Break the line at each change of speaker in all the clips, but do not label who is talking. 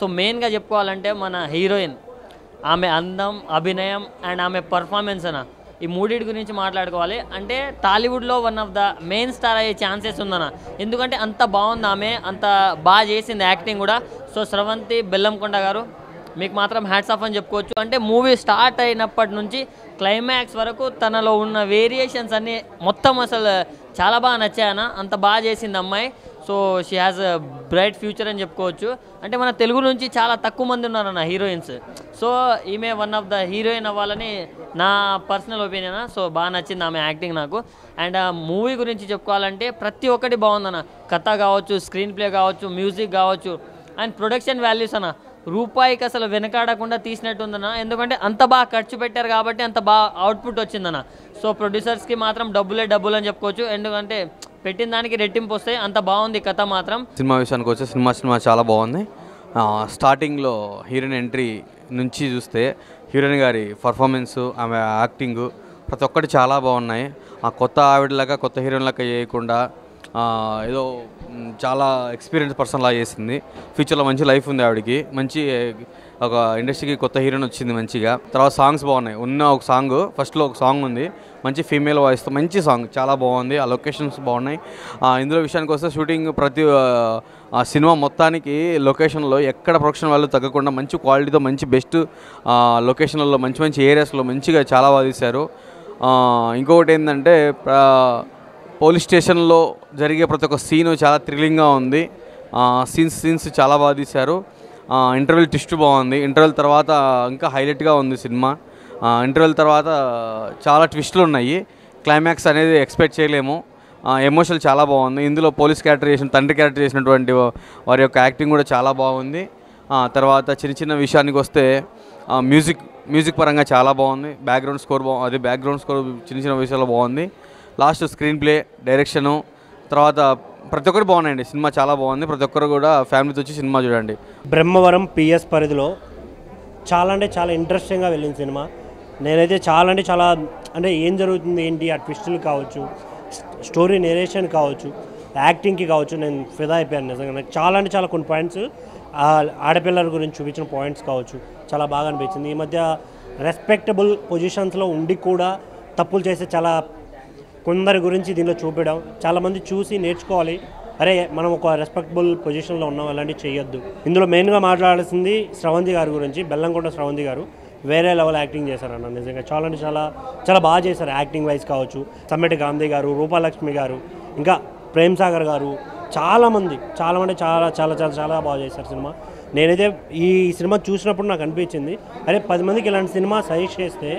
So మెయిన్గా చెప్పుకోవాలంటే మన హీరోయిన్, ఆమె అందం, అభినయం అండ్ ఆమె పర్ఫార్మెన్స్ అన్న, ఈ మూడింటి గురించి మాట్లాడుకోవాలి. అంటే టాలీవుడ్లో one of the main star అయ్యే ఛాన్సెస్ ఉందన్న. ఎందుకంటే అంత బాగుంది ఆమె, అంత బాగా చేసింది యాక్టింగ్ కూడా. సో స్రవంతి బెల్లంకొండ గారు, మీకు మాత్రం హ్యాట్స్ ఆఫ్ అని చెప్పుకోవచ్చు. అంటే మూవీ స్టార్ట్ అయినప్పటి నుంచి క్లైమాక్స్ వరకు తనలో ఉన్న వేరియేషన్స్ అన్నీ మొత్తం అసలు చాలా బాగా నచ్చాయన్న. అంత బాగా చేసింది అమ్మాయి. So she has a bright future అని చెప్పుకోవచ్చు. అంటే మన తెలుగు నుంచి చాలా తక్కువ మంది ఉన్నారన్న హీరోయిన్స్. సో ఈమె వన్ ఆఫ్ ద హీరోయిన్ అవ్వాలని నా పర్సనల్ ఒపీనియన్. సో బాగా నచ్చింది ఆమె యాక్టింగ్ నాకు. అండ్ ఆ మూవీ గురించి చెప్పుకోవాలంటే ప్రతి ఒక్కటి బాగుందన్న. కథ కావచ్చు, స్క్రీన్ ప్లే కావచ్చు, మ్యూజిక్ కావచ్చు అండ్ ప్రొడక్షన్ వాల్యూస్ అన్న, రూపాయికి అసలు వెనకాడకుండా తీసినట్టుందన్న. ఎందుకంటే అంత బాగా ఖర్చు పెట్టారు కాబట్టి అంత బాగా అవుట్పుట్ వచ్చిందన్న. సో ప్రొడ్యూసర్స్కి మాత్రం డబ్బులు అని చెప్పుకోవచ్చు. ఎందుకంటే పెట్టిన దానికి రెట్టింపు వస్తాయి, అంత బాగుంది కథ మాత్రం.
సినిమా విషయానికి వచ్చే సినిమా చాలా బాగుంది. స్టార్టింగ్లో హీరోయిన్ ఎంట్రీ నుంచి చూస్తే హీరోయిన్ గారి పర్ఫార్మెన్సు, ఆమె యాక్టింగు ప్రతి ఒక్కటి చాలా బాగున్నాయి. ఆ కొత్త ఆవిడలాగా, కొత్త హీరోయిన్ లాగా చేయకుండా ఏదో చాలా ఎక్స్పీరియన్స్ పర్సన్ లాగా చేసింది. ఫ్యూచర్లో మంచి లైఫ్ ఉంది ఆవిడకి, మంచి ఒక ఇండస్ట్రీకి కొత్త హీరోయిన్ వచ్చింది మంచిగా. తర్వాత సాంగ్స్ బాగున్నాయి. ఉన్న ఒక సాంగ్, ఫస్ట్లో ఒక సాంగ్ ఉంది మంచి ఫీమేల్ వాయిస్తో, మంచి సాంగ్ చాలా బాగుంది. ఆ లొకేషన్స్ బాగున్నాయి. ఇందులో విషయానికి వస్తే షూటింగ్ ప్రతి ఆ సినిమా మొత్తానికి లొకేషన్లో ఎక్కడ ప్రొడక్షన్ వాళ్ళు తగ్గకుండా మంచి క్వాలిటీతో, మంచి బెస్ట్ లొకేషన్లలో, మంచి ఏరియాస్లో మంచిగా చాలా బాగా తీశారు. ఇంకొకటి ఏంటంటే పోలీస్ స్టేషన్లో జరిగే ప్రతి ఒక్క సీను చాలా థ్రిల్లింగ్గా ఉంది. సీన్స్ చాలా బాగా తీశారు. ఇంటర్వెల్ ట్విస్ట్ బాగుంది. ఇంటర్వెల్ తర్వాత ఇంకా హైలైట్గా ఉంది సినిమా. ఇంటర్వెల్ తర్వాత చాలా ట్విస్టులు ఉన్నాయి. క్లైమాక్స్ అనేది ఎక్స్పెక్ట్ చేయలేము. ఎమోషనల్ చాలా బాగుంది. ఇందులో పోలీస్ క్యారెక్టర్ చేసిన, తండ్రి క్యారెక్టర్ చేసినటువంటి వారి యొక్క యాక్టింగ్ కూడా చాలా బాగుంది. తర్వాత చిన్న విషయానికి వస్తే మ్యూజిక్ పరంగా చాలా బాగుంది. బ్యాక్గ్రౌండ్ స్కోర్ చిన్న విషయాల్లో బాగుంది. లాస్ట్ స్క్రీన్ ప్లే, డైరెక్షను, తర్వాత ప్రతి ఒక్కరు బాగున్నాయండి. సినిమా చాలా బాగుంది. ప్రతి ఒక్కరు కూడా ఫ్యామిలీతో వచ్చి సినిమా చూడండి.
బ్రహ్మవరం పిఎస్ పరిధిలో చాలా అంటే చాలా ఇంట్రెస్టింగ్గా వెళ్ళింది సినిమా. నేనైతే చాలా అంటే ఏం జరుగుతుంది ఏంటి, ఆ ట్విస్టులు కావచ్చు, స్టోరీ నేరేషన్ కావచ్చు, యాక్టింగ్కి కావచ్చు, నేను ఫిదా అయిపోయాను నిజంగా. నాకు చాలా కొన్ని పాయింట్స్, ఆడపిల్లల గురించి చూపించిన పాయింట్స్ కావచ్చు, చాలా బాగా అనిపించింది. ఈ మధ్య రెస్పెక్టబుల్ పొజిషన్స్లో ఉండి కూడా తప్పులు చేసే చాలా కొందరి గురించి దీనిలో చూపించడం, చాలామంది చూసి నేర్చుకోవాలి. అరే మనం ఒక రెస్పెక్టబుల్ పొజిషన్లో ఉన్నాం, అలాంటివి చేయొద్దు. ఇందులో మెయిన్గా మాట్లాడాల్సింది స్రవంతి గారి గురించి. బెల్లంకొండ స్రవంతి గారు వేరే లెవెల్ యాక్టింగ్ చేశారన్న. నిజంగా చాలా బాగా చేశారు. యాక్టింగ్ వైజ్ కావచ్చు, సమ్మెటి గాంధీ గారు, రూపాలక్ష్మి గారు, ఇంకా ప్రేమ్ సాగర్ గారు, చాలామంది చాలా బాగా చేశారు సినిమా. నేనైతే ఈ సినిమా చూసినప్పుడు నాకు అనిపించింది, అరే 10 మందికి ఇలాంటి సినిమా సజెస్ట్ చేస్తే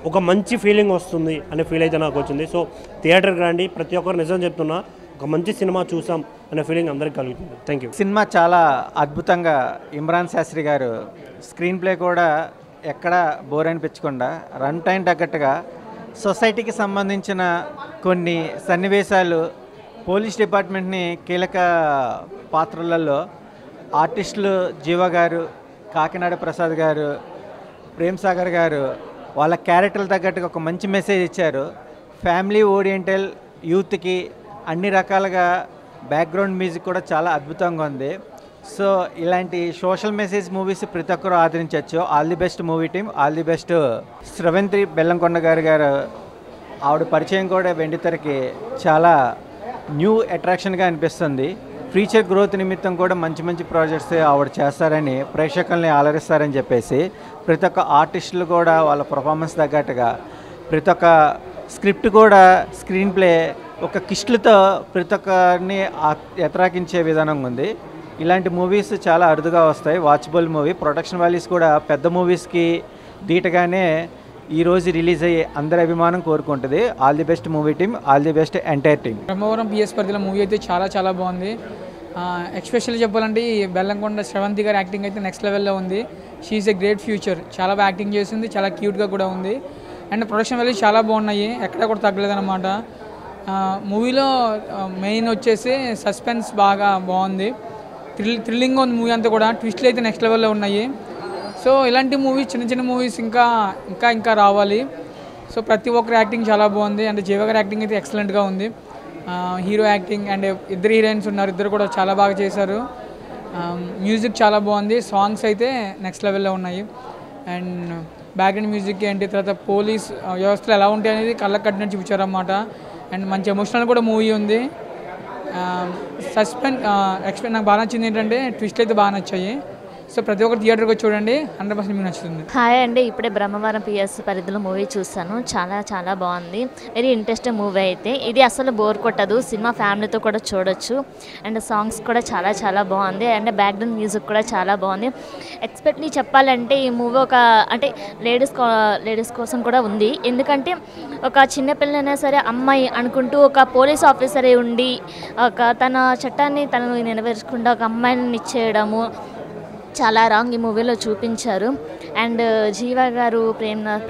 ఒక మంచి ఫీలింగ్ వస్తుంది అనే ఫీల్ అయితే నాకు వచ్చింది. సో థియేటర్కి రండి, ప్రతి ఒక్కరు నిజం చెప్తున్నా, ఒక మంచి సినిమా చూసాం అనే ఫీలింగ్ అందరికీ కలుగుతుంది. Thank you.
సినిమా చాలా అద్భుతంగా, ఇమ్రాన్ శాస్త్రి గారు స్క్రీన్ ప్లే కూడా ఎక్కడ బోర్ అనిపించకుండా రన్ టైం తగ్గట్టుగా సొసైటీకి సంబంధించిన కొన్ని సన్నివేశాలు, పోలీస్ డిపార్ట్మెంట్ని కీలక పాత్రలలో ఆర్టిస్టులు జీవ గారు, కాకినాడ ప్రసాద్ గారు, ప్రేమ్ సాగర్ గారు వాళ్ళ క్యారెక్టర్లు తగ్గట్టుగా ఒక మంచి మెసేజ్ ఇచ్చారు. ఫ్యామిలీ ఓరియంటల్ యూత్కి అన్ని రకాలుగా బ్యాక్గ్రౌండ్ మ్యూజిక్ కూడా చాలా అద్భుతంగా ఉంది. సో ఇలాంటి సోషల్ మెసేజ్ మూవీస్ ప్రతి ఒక్కరూ ఆదరించవచ్చు. All the best movie team, all the best Sravanthi Bellamkonda గారు. ఆవిడ పరిచయం కూడా వెండితెరకి చాలా న్యూ అట్రాక్షన్గా అనిపిస్తుంది. ఫ్యూచర్ గ్రోత్ నిమిత్తం కూడా మంచి ప్రాజెక్ట్స్ ఆవిడ చేస్తారని, ప్రేక్షకుల్ని ఆలరిస్తారని చెప్పేసి ప్రతి ఒక్క ఆర్టిస్టులు కూడా వాళ్ళ పర్ఫార్మెన్స్ తగ్గట్టుగా, ప్రతి ఒక్క స్క్రిప్ట్ కూడా, స్క్రీన్ ప్లే ఒక కిస్టులతో ప్రతి ఒక్కరిని ఎత్రాకించే విధానం ఉంది. ఇలాంటి మూవీస్ చాలా అరుదుగా వస్తాయి. Watchable movie. ప్రొడక్షన్ వాల్యూస్ కూడా పెద్ద మూవీస్కి ధీటుగానే ఈరోజు రిలీజ్ అయ్యే అందరి అభిమానం కోరుకుంటుంది. All the best movie team, all the best entire team.
Brahmavaram PS పరిధిలో మూవీ అయితే చాలా బాగుంది. ఎస్పెషల్లీ చెప్పాలంటే ఈ బెల్లంకొండ స్రవంతి గారి యాక్టింగ్ అయితే నెక్స్ట్ లెవెల్లో ఉంది. She's a great future. చాలా బాగా యాక్టింగ్ చేసింది, చాలా క్యూట్గా కూడా ఉంది. అండ్ ప్రొడక్షన్ వాల్యూస్ చాలా బాగున్నాయి, ఎక్కడ కూడా తగ్గలేదన్నమాట. మూవీలో మెయిన్ వచ్చేసి సస్పెన్స్ బాగా బాగుంది. థ్రిల్లింగ్గా ఉంది మూవీ అంతా కూడా. ట్విస్ట్లు అయితే నెక్స్ట్ లెవెల్లో ఉన్నాయి. సో ఇలాంటి మూవీస్, చిన్న మూవీస్ ఇంకా రావాలి. సో ప్రతి ఒక్కరి యాక్టింగ్ చాలా బాగుంది. అండ్ జీవ గారి యాక్టింగ్ అయితే ఎక్సలెంట్గా ఉంది. హీరో యాక్టింగ్ అండ్ ఇద్దరు హీరోయిన్స్ ఉన్నారు, ఇద్దరు కూడా చాలా బాగా చేశారు. మ్యూజిక్ చాలా బాగుంది, సాంగ్స్ అయితే నెక్స్ట్ లెవెల్లో ఉన్నాయి. అండ్ బ్యాక్గ్రౌండ్ మ్యూజిక్ ఏంటి, తర్వాత పోలీస్ వ్యవస్థలు ఎలా ఉంటాయి అనేది కళ్ళకు కట్టినట్టు చూపించారన్నమాట. అండ్ మంచి ఎమోషనల్ కూడా మూవీ ఉంది. ఎక్స్పెక్ట్ నాకు బాగా నచ్చింది ఏంటంటే ట్విస్ట్లు అయితే బాగా నచ్చాయి. సో ప్రతి ఒక్కరు థియేటర్కి వచ్చి చూడండి, 100% మీకు నచ్చుతుంది.
హాయ్ అండి, ఇప్పుడే బ్రహ్మవరం పిఎస్ పరిధిలో మూవీ చూసాను. చాలా చాలా బాగుంది, వెరీ ఇంట్రెస్టింగ్ మూవీ. అయితే ఇది అసలు బోర్ కొట్టదు, సినిమా ఫ్యామిలీతో కూడా చూడొచ్చు. అండ్ సాంగ్స్ కూడా చాలా చాలా బాగుంది. అండ్ బ్యాక్గ్రౌండ్ మ్యూజిక్ కూడా చాలా బాగుంది. ఎక్స్పెక్ట్లీ చెప్పాలంటే ఈ మూవీ ఒక అంటే లేడీస్ కోసం కూడా ఉంది. ఎందుకంటే ఒక చిన్నపిల్లైనా సరే అమ్మాయి అనుకుంటూ ఒక పోలీస్ ఆఫీసరే ఉండి తన చట్టాన్ని తను నెరవేర్చకుండా ఒక అమ్మాయిని ఇచ్చేయడము చాలా రాంగ్ ఈ మూవీలో చూపించారు. అండ్ జీవా గారు,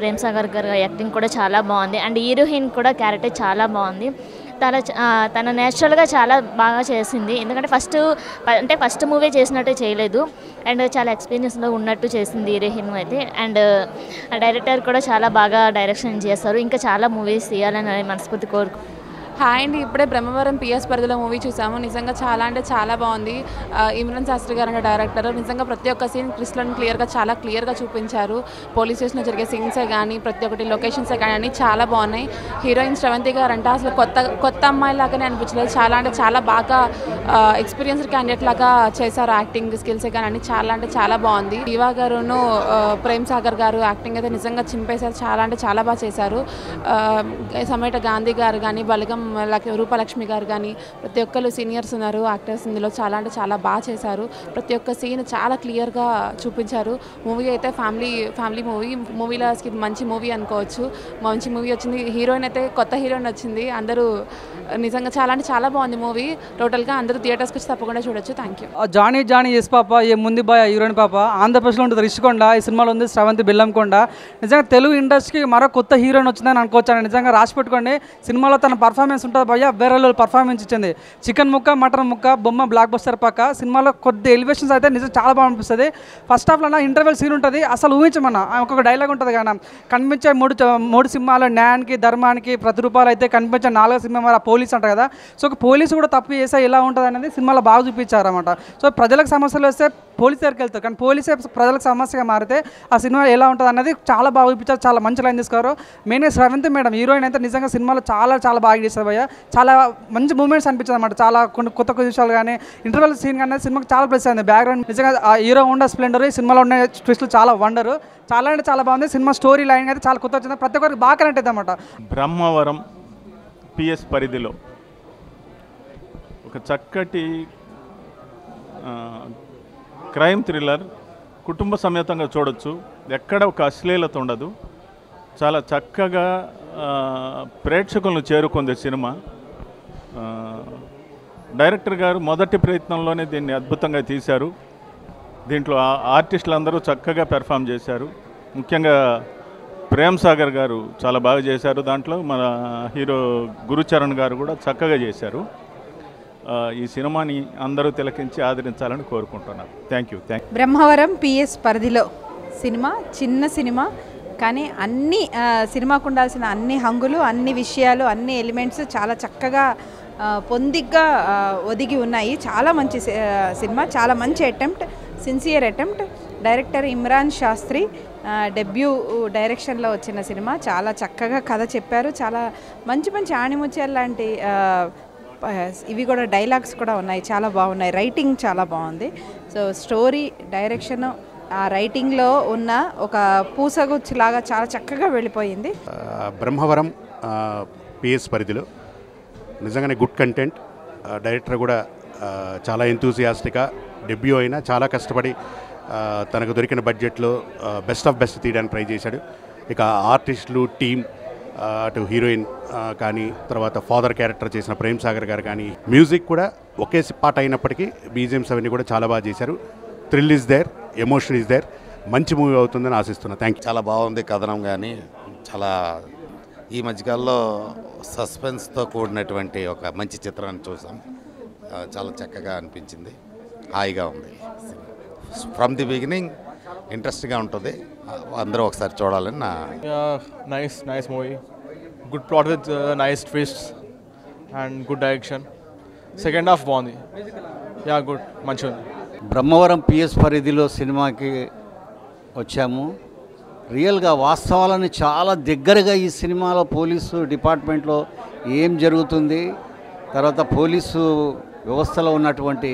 ప్రేమ్ సాగర్ గారు యాక్టింగ్ కూడా చాలా బాగుంది. అండ్ హీరోయిన్ కూడా క్యారెక్టర్ చాలా బాగుంది. తన నేచురల్గా చాలా బాగా చేసింది. ఎందుకంటే ఫస్ట్ మూవీ చేసినట్టే చేయలేదు. అండ్ చాలా ఎక్స్పీరియన్స్లో ఉన్నట్టు చేసింది హీరోయిన్ అయితే. అండ్ డైరెక్టర్ కూడా చాలా బాగా డైరెక్షన్ చేస్తారు. ఇంకా చాలా మూవీస్ తీయాలని మనస్ఫూర్తి
హాయ్ అండి, ఇప్పుడే బ్రహ్మవరం పిఎస్ పరిధిలో మూవీ చూసాము. నిజంగా చాలా అంటే చాలా బాగుంది. ఇమ్రాన్ శాస్త్రి గారు అనే డైరెక్టర్ నిజంగా ప్రతి ఒక్క సీన్ క్రిస్టల్ చాలా క్లియర్గా చూపించారు. పోలీస్ స్టేషన్లో జరిగే సీన్సే కానీ ప్రతి ఒక్కటి లొకేషన్సే కానీ అన్నీ చాలా బాగున్నాయి. హీరోయిన్ శ్రవంతి గారు అంటే అసలు కొత్త అమ్మాయి లాగానే అనిపించలేదు. చాలా అంటే చాలా బాగా ఎక్స్పీరియన్స్డ్ క్యాండిడేట్ లాగా చేశారు. యాక్టింగ్ స్కిల్సే కానీ అన్నీ చాలా అంటే చాలా బాగుంది. జీవా గారును ప్రేమ్ సాగర్ గారు యాక్టింగ్ అయితే నిజంగా చింపేశారు. చాలా అంటే చాలా బాగా చేశారు. సమేట గాంధీ గారు కానీ, బలగం రూపలక్ష్మి గారు కానీ ప్రతి ఒక్కరు సీనియర్స్ ఉన్నారు యాక్టర్స్ ఇందులో. చాలా అంటే చాలా బాగా చేశారు. ప్రతి ఒక్క సీన్ చాలా క్లియర్గా చూపించారు. మూవీ అయితే ఫ్యామిలీ మూవీలో మంచి మూవీ అనుకోవచ్చు. మంచి మూవీ వచ్చింది. హీరోయిన్ అయితే కొత్త హీరోయిన్ వచ్చింది. అందరూ నిజంగా చాలా అంటే చాలా బాగుంది మూవీ. టోటల్గా అందరూ థియేటర్స్కి వచ్చి తప్పకుండా చూడొచ్చు. Thank you.
Johnny yes papa ఏ ముందు బాయ్ హీరోయిన్ పాప ఆంధ్రప్రదేశ్లో ఉంటుంది రిషికొండ. ఈ సినిమాలో ఉంది శ్రవంతి బెల్లంకొండ. నిజంగా తెలుగు ఇండస్ట్రీకి మరో కొత్త హీరోయిన్ వచ్చిందని అనుకోవచ్చాను. నిజంగా రాసి పెట్టుకోండి, సినిమాలో తన పర్ఫార్మెన్స్ ఉంటుంది భయ్య, వేరే పర్ఫార్మెన్స్ ఇచ్చింది. చికెన్ ముక్క, మటన్ ముక్క, బొమ్మ బ్లాక్ బస్టర్ పక్క. సినిమాలో కొద్ది ఎలివేషన్స్ అయితే నిజంగా చాలా బాగా అనిపిస్తుంది. ఫస్ట్ హాఫ్లో ఇంటర్వెల్ సీన్ ఉంటుంది, అసలు ఊహించమన్నా ఒక డైలాగ్ ఉంటుంది కానీ కనిపించే మూడు సింహాలు న్యాయానికి ధర్మానికి ప్రతిరూపాలు అయితే కనిపించే 4వ సింహం ఆ పోలీస్ అంటారు కదా. సో ఒక పోలీసు కూడా తప్పు చేస్తే ఎలా ఉంటుంది అనేది సినిమాలో బాగా చూపించారన్నమాట. సో ప్రజలకు సమస్యలు వస్తే పోలీస్ దగ్గరికి వెళ్తారు, కానీ పోలీసే ప్రజలకు సమస్యగా మారితే ఆ సినిమా ఎలా ఉంటుంది అనేది చాలా బాగా చూపించారు. చాలా మంచి లైన్ తీసుకోరు. మెయిన్గా శ్రవంతి మేడం హీరోయిన్ అయితే నిజంగా సినిమాలో చాలా చాలా బాగా చేస్తారు భయ్య. చాలా మంచి మూమెంట్స్ అనిపించింది అనమాట. చాలా కొన్ని కొత్త విషయాలు కానీ ఇంటర్వెల్ సీన్ కానీ సినిమాకి చాలా ప్లస్ అయింది. బ్యాక్గ్రౌండ్ నిజంగా హీరో ఉండ స్ప్లెండర్, ఈ సినిమాలో ఉన్న ట్విస్టులు చాలా వండరు. చాలా అంటే చాలా బాగుంది సినిమా. స్టోరీ లైన్ అయితే చాలా కొత్త వచ్చింది, ప్రతి ఒక్కరికి బాగా కనెక్ట్ అవుతుంది అనమాట.
బ్రహ్మవరం పిఎస్ పరిధిలో ఒక చక్కటి క్రైమ్ థ్రిల్లర్ కుటుంబ సమేతంగా చూడొచ్చు. ఎక్కడ ఒక అశ్లీలత ఉండదు. చాలా చక్కగా ప్రేక్షకులను చేరుకుంది సినిమా. డైరెక్టర్ గారు మొదటి ప్రయత్నంలోనే దీన్ని అద్భుతంగా తీశారు. దీంట్లో ఆర్టిస్టులు అందరూ చక్కగా పెర్ఫామ్ చేశారు. ముఖ్యంగా ప్రేమ్ సాగర్ గారు చాలా బాగా చేశారు. దాంట్లో మన హీరో గురుచరణ్ గారు కూడా చక్కగా చేశారు. ఈ సినిమాని అందరూ తిలకించి ఆదరించాలని కోరుకుంటున్నాను. Thank you.
బ్రహ్మవరం పిఎస్ పరిధిలో సినిమా చిన్న సినిమా, కానీ అన్ని సినిమాకు ఉండాల్సిన అన్ని హంగులు, అన్ని విషయాలు, అన్ని ఎలిమెంట్స్ చాలా చక్కగా పొందిగ్గా ఒదిగి ఉన్నాయి. చాలా మంచి సినిమా, చాలా మంచి attempt, sincere attempt. Director Imran Shastri debut డైరెక్షన్లో వచ్చిన సినిమా. చాలా చక్కగా కథ చెప్పారు. చాలా మంచి మంచి ఆణిముత్యాలు లాంటి ఇవి కూడా డైలాగ్స్ కూడా ఉన్నాయి, చాలా బాగున్నాయి. రైటింగ్ చాలా బాగుంది. సో స్టోరీ, డైరెక్షన్, ఆ రైటింగ్లో ఉన్న ఒక పూసగుచ్చిలాగా చాలా చక్కగా వెళ్ళిపోయింది.
బ్రహ్మవరం పిఎస్ పరిధిలో నిజంగానే గుడ్ కంటెంట్. డైరెక్టర్ కూడా చాలా ఎంతూజియాస్టిక్గా డెబ్యూ అయినా చాలా కష్టపడి తనకు దొరికిన బడ్జెట్లో బెస్ట్ ఆఫ్ బెస్ట్ తీయడానికి ట్రై చేశాడు. ఇక ఆర్టిస్టులు, టీమ్, అటు హీరోయిన్ కానీ, తర్వాత ఫాదర్ క్యారెక్టర్ చేసిన ప్రేమ్ సాగర్ గారు కానీ, మ్యూజిక్ కూడా ఒకే పాట అయినప్పటికీ బీజిఎమ్స్ అవన్నీ కూడా చాలా బాగా చేశారు. Thrill is there, emotion is there. మంచి మూవీ అవుతుందని ఆశిస్తున్నా. Thank you.
చాలా బాగుంది కథనం కానీ. చాలా ఈ మధ్యకాలంలో సస్పెన్స్తో కూడినటువంటి ఒక మంచి చిత్రాన్ని చూసాం. చాలా చక్కగా అనిపించింది, హాయిగా ఉంది. ఫ్రమ్ ది బిగినింగ్ ఇంట్రెస్ట్గా ఉంటుంది. అందరూ ఒకసారి చూడాలని నా
nice movie. Good plot with nice twist and good direction. Second half బాగుంది. గుడ్, మంచిగా ఉంది.
బ్రహ్మవరం పిఎస్ పరిధిలో సినిమాకి వచ్చాము. రియల్గా వాస్తవాలను చాలా దగ్గరగా ఈ సినిమాలో పోలీసు డిపార్ట్మెంట్లో ఏం జరుగుతుంది, తర్వాత పోలీసు వ్యవస్థలో ఉన్నటువంటి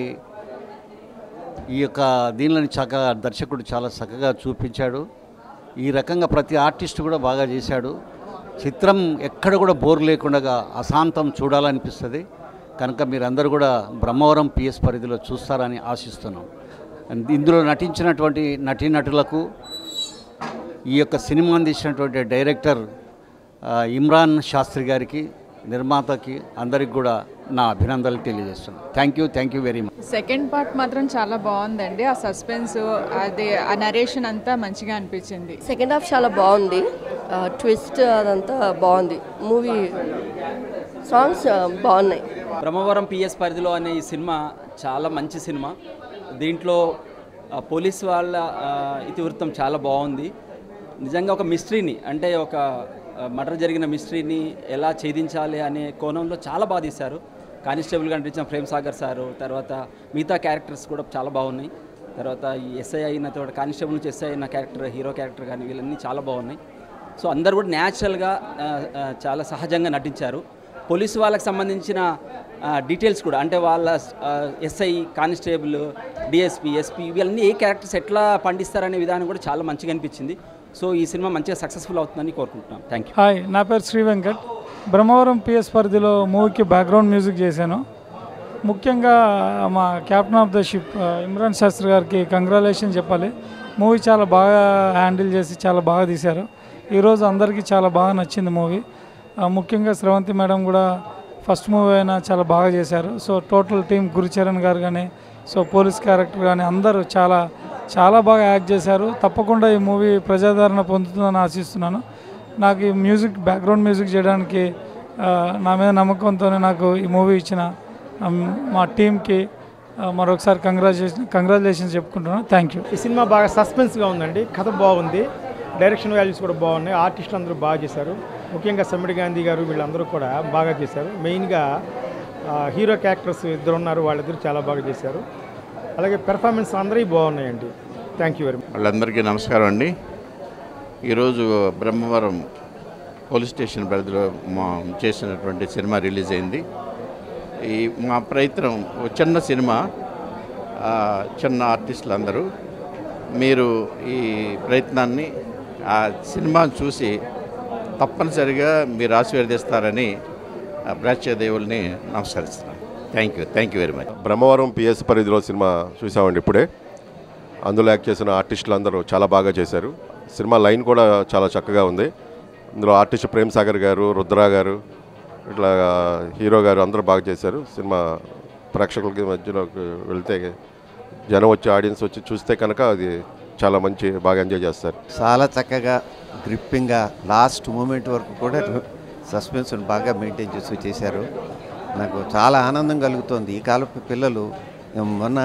ఈ యొక్క దీనిని చక్కగా దర్శకుడు చాలా చక్కగా చూపించాడు. ఈ రకంగా ప్రతి ఆర్టిస్ట్ కూడా బాగా చేశాడు. చిత్రం ఎక్కడ కూడా బోర్ లేకుండా అశాంతం చూడాలనిపిస్తుంది. కనుక మీరందరూ కూడా బ్రహ్మవరం పిఎస్ పరిధిలో చూస్తారని ఆశిస్తున్నాం. ఇందులో నటించినటువంటి నటీనటులకు, ఈ యొక్క సినిమాని తీసినటువంటి డైరెక్టర్ ఇమ్రాన్ శాస్త్రి గారికి, నిర్మాతకి అందరికి కూడా నా అభినందనలు తెలియజేస్తున్నాను. Thank you very much.
Second part మాత్రం చాలా బాగుందండి. ఆ సస్పెన్స్, అది ఆ నరేషన్ అంతా మంచిగా అనిపించింది.
సెకండ్ హాఫ్ చాలా బాగుంది. ట్విస్ట్ అదంతా బాగుంది. మూవీ సాంగ్స్ బాగున్నాయి.
బ్రహ్మవరం పిఎస్ పరిధిలో అనే ఈ సినిమా చాలా మంచి సినిమా. దీంట్లో పోలీస్ వాళ్ళ ఇతివృత్తం చాలా బాగుంది. నిజంగా ఒక మిస్టరీని, అంటే ఒక మర్డర్ జరిగిన మిస్టరీని ఎలా ఛేదించాలి అనే కోణంలో చాలా బాగా తీశారు. కానిస్టేబుల్గా నటించిన ప్రేమ్ సాగర్ సారు, తర్వాత మిగతా క్యారెక్టర్స్ కూడా చాలా బాగున్నాయి. తర్వాత ఈ ఎస్ఐ అయిన తర్వాత కానిస్టేబుల్ నుంచి ఎస్ఐ అయిన క్యారెక్టర్, హీరో క్యారెక్టర్ కానీ వీళ్ళన్నీ చాలా బాగున్నాయి. సో అందరు కూడా న్యాచురల్గా చాలా సహజంగా నటించారు. పోలీసు వాళ్ళకి సంబంధించిన డీటెయిల్స్ కూడా, అంటే వాళ్ళ ఎస్ఐ, కానిస్టేబుల్, డిఎస్పీ, ఎస్పీ ఇవన్నీ ఏ క్యారెక్టర్స్ ఎట్లా పండిస్తారనే విధానం కూడా చాలా మంచిగా అనిపించింది. సో ఈ సినిమా మంచిగా సక్సెస్ఫుల్ అవుతుందని కోరుకుంటున్నాం. Thank you.
హాయ్, నా పేరు శ్రీ వెంకట్. బ్రహ్మవరం పిఎస్ పరిధిలో మూవీకి బ్యాక్గ్రౌండ్ మ్యూజిక్ చేశాను. ముఖ్యంగా మా captain of the ship Imran Shastri గారికి కంగ్రాచులేషన్ చెప్పాలి. మూవీ చాలా బాగా హ్యాండిల్ చేసి చాలా బాగా తీశారు. ఈరోజు అందరికీ చాలా బాగా నచ్చింది మూవీ. ముఖ్యంగా స్రవంతి మేడం కూడా ఫస్ట్ మూవీ అయినా చాలా బాగా చేశారు. సో టోటల్ టీమ్, గురుచరణ్ గారు కానీ, సో పోలీస్ క్యారెక్టర్ కానీ అందరూ చాలా బాగా యాక్ట్ చేశారు. తప్పకుండా ఈ మూవీ ప్రజాదరణ పొందుతుందని ఆశిస్తున్నాను. నాకు ఈ మ్యూజిక్, బ్యాక్గ్రౌండ్ మ్యూజిక్ చేయడానికి నా మీద నమ్మకంతోనే నాకు ఈ మూవీ ఇచ్చిన మా టీంకి మరొకసారి కంగ్రాచులేషన్స్ చెప్పుకుంటున్నాను. Thank you.
ఈ సినిమా బాగా సస్పెన్స్గా ఉందండి. కథ బాగుంది, డైరెక్షన్ వాల్యూస్ కూడా బాగున్నాయి, ఆర్టిస్టులు అందరూ బాగా చేశారు. ముఖ్యంగా సమ్మిడి గాంధీ గారు వీళ్ళందరూ కూడా బాగా చేశారు. మెయిన్గా హీరో క్యారెక్టర్స్ ఇద్దరు ఉన్నారు, వాళ్ళిద్దరు చాలా బాగా చేశారు. అలాగే పెర్ఫార్మెన్స్ అందరూ బాగున్నాయండి. Thank you very much.
వాళ్ళందరికీ నమస్కారం అండి. ఈరోజు బ్రహ్మవరం పోలీస్ స్టేషన్ పరిధిలో మా చేసినటువంటి సినిమా రిలీజ్ అయింది. ఈ మా ప్రయత్నం చిన్న సినిమా, చిన్న ఆర్టిస్టులు అందరూ మీరు ఈ ప్రయత్నాన్ని, ఆ సినిమాను చూసి తప్పనిసరిగా మీరు ఆశీర్వదిస్తారని ప్రేక్షక దేవుల్ని నమస్కరిస్తున్నాను. Thank you very much.
Brahmavaram PS పరిధిలో సినిమా చూసామండి ఇప్పుడే. అందులో యాక్ట్ చేసిన ఆర్టిస్టులు అందరూ చాలా బాగా చేశారు. సినిమా లైన్ కూడా చాలా చక్కగా ఉంది. ఇందులో ఆర్టిస్ట్ ప్రేమ్ సాగర్ గారు, రుద్రా గారు, ఇట్లా హీరో గారు అందరూ బాగా చేశారు. సినిమా ప్రేక్షకులకి మధ్యలోకి వెళ్తే, జనం వచ్చి, ఆడియన్స్ వచ్చి చూస్తే కనుక అది చాలా మంచి, బాగా ఎంజాయ్ చేస్తారు.
చాలా చక్కగా గ్రిప్పింగ్గా లాస్ట్ మూమెంట్ వరకు కూడా సస్పెన్స్ బాగా మెయింటైన్ చేశారు. నాకు చాలా ఆనందం కలుగుతోంది. ఈ కాలపు పిల్లలు మొన్న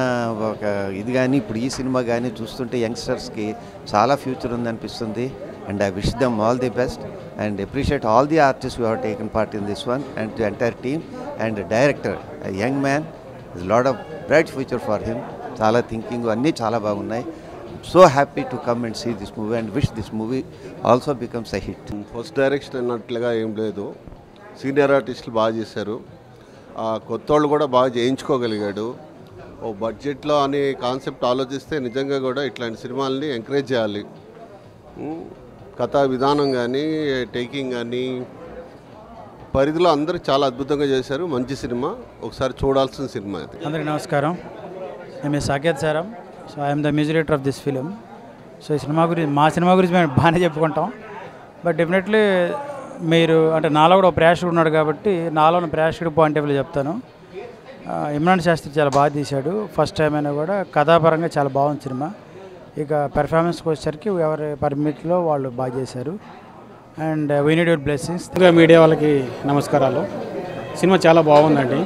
ఒక ఇది కానీ ఇప్పుడు ఈ సినిమా కానీ చూస్తుంటే యంగ్స్టర్స్కి చాలా ఫ్యూచర్ ఉందనిపిస్తుంది. And I wish them all the best and appreciate all the artist who have taken part in this one and the entire team and director young man, lot of bright future for him. చాలా thinking అన్నీ చాలా బాగున్నాయి. So happy to come and see this movie and wish this movie also becomes a hit.
First direction అన్నట్లుగా ఏం లేదు, senior ఆర్టిస్టులు బాగా చేశారు. కొత్త వాళ్ళు కూడా బాగా చేయించుకోగలిగాడు. ఓ బడ్జెట్లో అనే కాన్సెప్ట్ ఆలోచిస్తే నిజంగా కూడా ఇట్లాంటి సినిమాలని ఎంకరేజ్ చేయాలి. కథా విధానం కానీ, టేకింగ్ కానీ, పరిధిలో అందరూ చాలా అద్భుతంగా చేశారు. మంచి సినిమా, ఒకసారి చూడాల్సిన సినిమా ఇది.
అందరికీ నమస్కారం. నేను సాకేత్ సారం. So I'm the music director of this film. So ఈ సినిమా గురించి, మా సినిమా గురించి మేము బాగానే చెప్పుకుంటాం. బట్ డెఫినెట్లీ మీరు, అంటే నాలో కూడా ఒక ప్రేక్షకుడు ఉన్నాడు కాబట్టి నాలో ప్రేక్షకుడు పాయింట్ ఆఫ్ వ్యూ చెప్తాను. ఇమ్రాన్ శాస్త్రి చాలా బాగా తీశాడు. ఫస్ట్ టైం అయినా కూడా కథాపరంగా చాలా బాగుంది సినిమా. ఇక పెర్ఫార్మెన్స్కి వచ్చేసరికి ఎవరి పర్మిట్లో వాళ్ళు బాగా చేశారు. And we need your blessings.
Media వాళ్ళకి నమస్కారాలు. సినిమా చాలా బాగుందండి.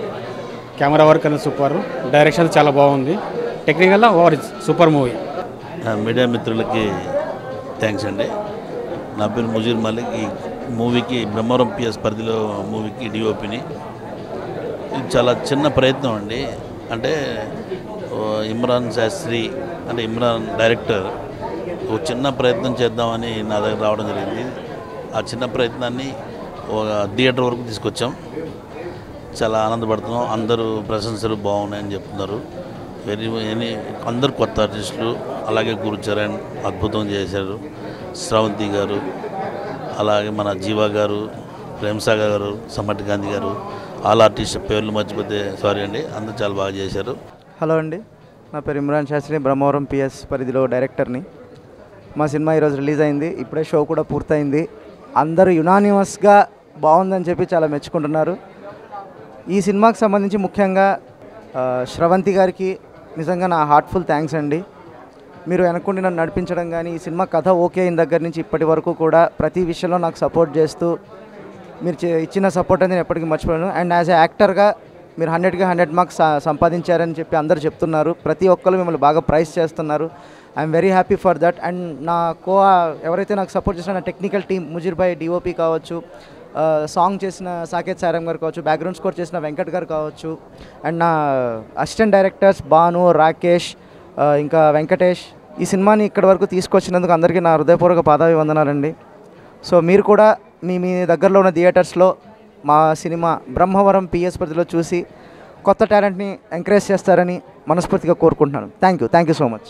కెమెరా వర్క్ అనేది సూపర్, డైరెక్షన్ చాలా బాగుంది, టెక్నికల్గా ఓవర్ సూపర్ మూవీ.
మీడియా మిత్రులకి థ్యాంక్స్ అండి. నా పేరు ముజీర్ మలిక్. ఈ మూవీకి బ్రహ్మవరం పిఎస్ పరిధిలో మూవీకి డిఓపిని. ఇది చాలా చిన్న ప్రయత్నం అండి. అంటే ఇమ్రాన్ శాస్త్రి అంటే ఇమ్రాన్ డైరెక్టర్ ఒక చిన్న ప్రయత్నం చేద్దామని నా దగ్గర రావడం జరిగింది. ఆ చిన్న ప్రయత్నాన్ని ఒక థియేటర్ వరకు తీసుకొచ్చాం. చాలా ఆనందపడుతున్నాం. అందరూ ప్రశంసలు బాగున్నాయని చెప్తున్నారు. అందరు కొత్త ఆర్టిస్టులు, అలాగే గురుచరణ్ అద్భుతం చేశారు, శ్రావంతి గారు, అలాగే మన జీవా గారు, ప్రేమ్సాగర్ గారు, సమ్మటి గాంధీ గారు, ఆల్ ఆర్టిస్ట్ పేర్లు మర్చిపోతే సారీ అండి, అందరూ చాలా బాగా చేశారు.
హలో అండి, నా పేరు ఇమ్రాన్ శాస్త్రి, బ్రహ్మవరం పిఎస్ పరిధిలో డైరెక్టర్ని. మా సినిమా ఈరోజు రిలీజ్ అయింది, ఇప్పుడే షో కూడా పూర్తయింది. అందరూ యునానిమస్గా బాగుందని చెప్పి చాలా మెచ్చుకుంటున్నారు. ఈ సినిమాకి సంబంధించి ముఖ్యంగా శ్రవంతి గారికి నిజంగా నా హార్ట్ఫుల్ థ్యాంక్స్ అండి. మీరు వెనకుండి నన్ను నడిపించడం కానీ, ఈ సినిమా కథ ఓకే అయిన దగ్గర నుంచి ఇప్పటి వరకు కూడా ప్రతి విషయంలో నాకు సపోర్ట్ చేస్తూ మీరు ఇచ్చిన సపోర్ట్ అనేది నేను ఎప్పటికీ మర్చిపోయాను. అండ్ యాజ్ ఎ యాక్టర్గా మీరు 100కి 100 మార్క్స్ సంపాదించారని చెప్పి అందరు చెప్తున్నారు. ప్రతి ఒక్కరు మిమ్మల్ని బాగా ప్రైజ్ చేస్తున్నారు. I'm very happy for that. And నా ఎవరైతే నాకు సపోర్ట్ చేసిన నా టెక్నికల్ టీమ్, ముజీర్ భాయ్ డిఓపి కావచ్చు, సాంగ్ చేసిన సాకేత్ సారం గారు కావచ్చు, బ్యాక్గ్రౌండ్ స్కోర్ చేసిన వెంకట్ గారు కావచ్చు, అండ్ నా అసిస్టెంట్ డైరెక్టర్స్ భాను, రాకేష్, ఇంకా వెంకటేష్, ఈ సినిమాని ఇక్కడి వరకు తీసుకొచ్చినందుకు అందరికీ నా హృదయపూర్వక పాదాభివందనాలండి. సో మీరు కూడా మీ దగ్గరలో ఉన్న థియేటర్స్లో మా సినిమా బ్రహ్మవరం పిఎస్ పరిధిలో చూసి కొత్త టాలెంట్ని ఎంకరేజ్ చేస్తారని మనస్ఫూర్తిగా కోరుకుంటున్నాను. Thank you so much.